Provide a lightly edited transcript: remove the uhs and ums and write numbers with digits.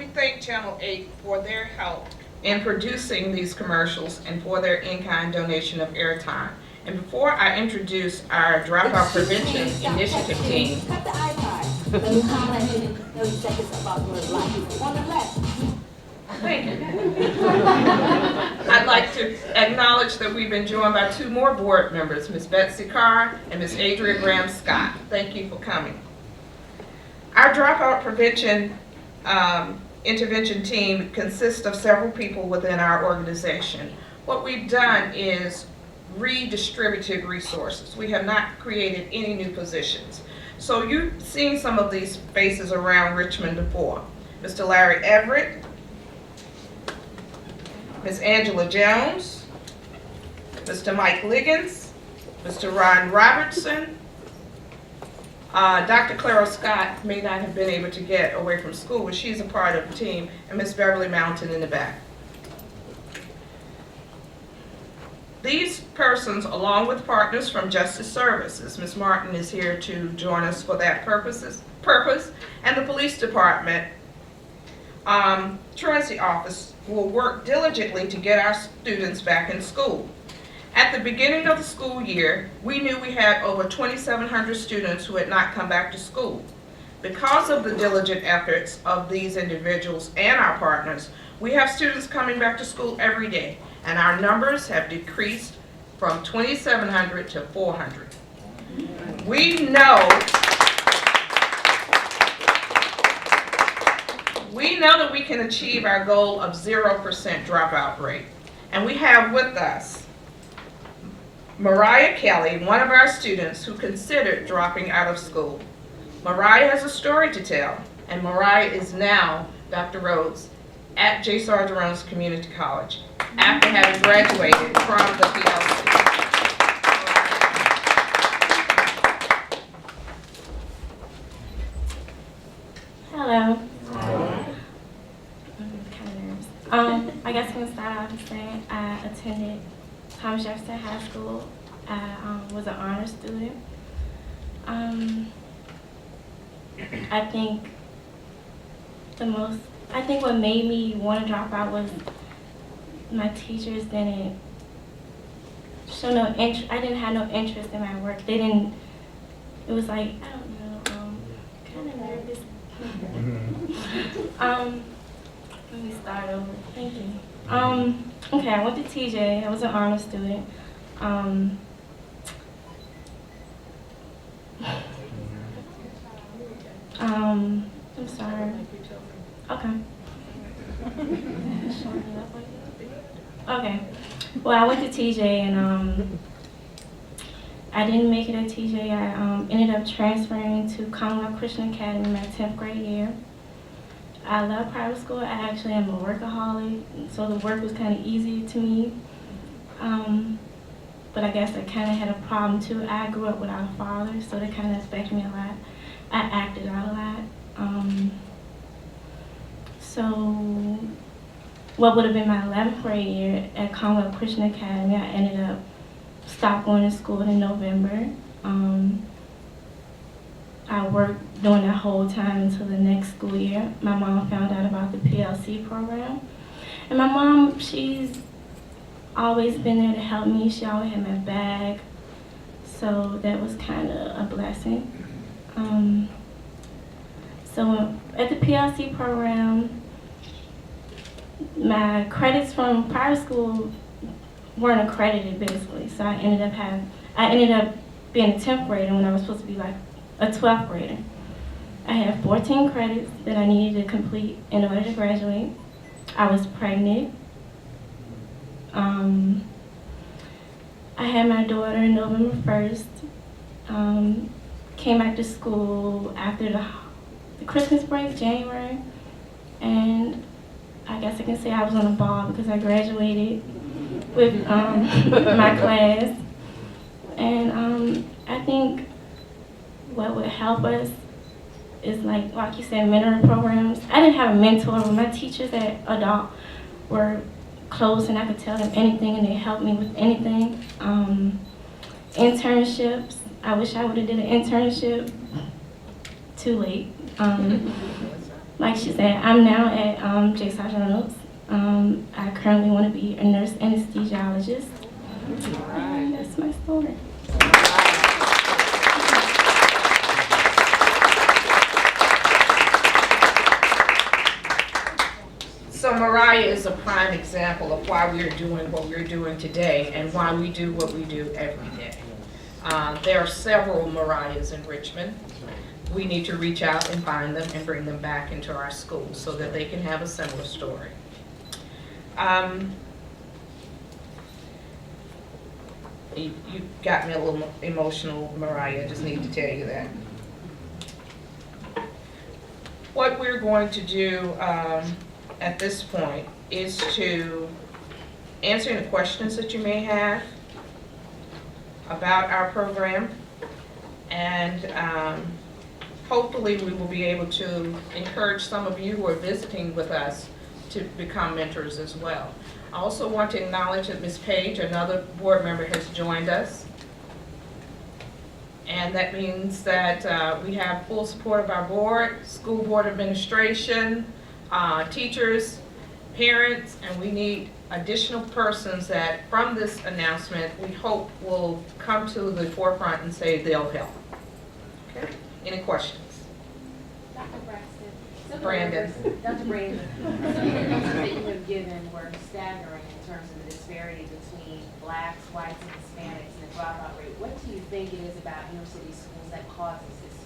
We thank Channel 8 for their help in producing these commercials and for their in-kind donation of airtime. And before I introduce our Dropout Prevention Initiative team, Cut the iPod. Let me comment in 30 seconds about your life. On the left. thank you. I'd like to acknowledge that we've been joined by two more board members, Ms. Betsy Carr and Ms. Adria Graham Scott. Thank you for coming. Our Dropout Prevention intervention team consists of several people within our organization. What we've done is redistributed resources. We have not created any new positions. So you've seen some of these faces around Richmond before. Mr. Larry Everett, Ms. Angela Jones, Mr. Mike Liggins, Mr. Ron Robertson, Dr. Clara Scott may not have been able to get away from school, but she's a part of the team, and Ms. Beverly Mountain in the back. These persons, along with partners from Justice Services, Ms. Martin is here to join us for that purpose, and the police department, truancy office will work diligently to get our students back in school. At the beginning of the school year, we knew we had over 2,700 students who had not come back to school. Because of the diligent efforts of these individuals and our partners, we have students coming back to school every day, and our numbers have decreased from 2,700 to 400. We know that we can achieve our goal of 0% dropout rate. And we have with us Mariah Kelly, one of our students who considered dropping out of school. Mariah has a story to tell, and Mariah is now, Dr. Rhodes, at J. Sargeron's Community College after having graduated from the PLC. Hello. I guess I'm going to start off by saying I attended Thomas Jefferson High School. I was an honor student. I think what made me want to drop out was my teachers didn't show no interest. I didn't have no interest in my work. They didn't. It was like, I don't know, kind of nervous. Let me start over. Thank you. Okay, I went to TJ. I was an honor student. I'm sorry. Okay. Okay. Well, I went to TJ and I didn't make it at TJ. I ended up transferring to Commonwealth Christian Academy my 10th grade year. I love private school. I actually am a workaholic, so the work was kind of easy to me. But I guess I kind of had a problem too. I grew up without a father, so that kind of affected me a lot. I acted out a lot. So what would have been my 11th grade year at Commonwealth Christian Academy, I ended up stopped going to school in November. I worked during that whole time until the next school year. My mom found out about the PLC program. And my mom, she's always been there to help me. She always had my back. So that was kind of a blessing. So at the PLC program, my credits from private school weren't accredited basically. So I ended up being a 10th grader when I was supposed to be like a 12th grader. I had 14 credits that I needed to complete in order to graduate. I was pregnant. I had my daughter November 1st. Came back to school after the Christmas break, January. And I guess I can say I was on a ball because I graduated with my class. And I think what would help us is like you said, mentoring programs. I didn't have a mentor, but my teachers at adult were close and I could tell them anything and they helped me with anything. Internships. I wish I would have did an internship. Too late. like she said, I'm now at J. Sargent Reynolds. I currently want to be a nurse anesthesiologist. And that's my story. So Mariah is a prime example of why we're doing what we're doing today and why we do what we do every day. There are several Mariahs in Richmond. We need to reach out and find them and bring them back into our schools so that they can have a similar story. You got me a little emotional, Mariah, I just need to tell you that. What we're going to do at this point is to answer any questions that you may have about our program, and hopefully we will be able to encourage some of you who are visiting with us to become mentors as well. I also want to acknowledge that Ms. Page, another board member, has joined us. And that means that we have full support of our board, school board administration, teachers, parents, and we need additional persons that from this announcement we hope will come to the forefront and say they'll help. Okay? Any questions? Dr. Braxton. Brandon. Dr. Brandon. Some of the numbers that you have given were staggering in terms of the disparity between blacks, whites, and Hispanics and the dropout rate. What do you think it is about inner city schools that causes this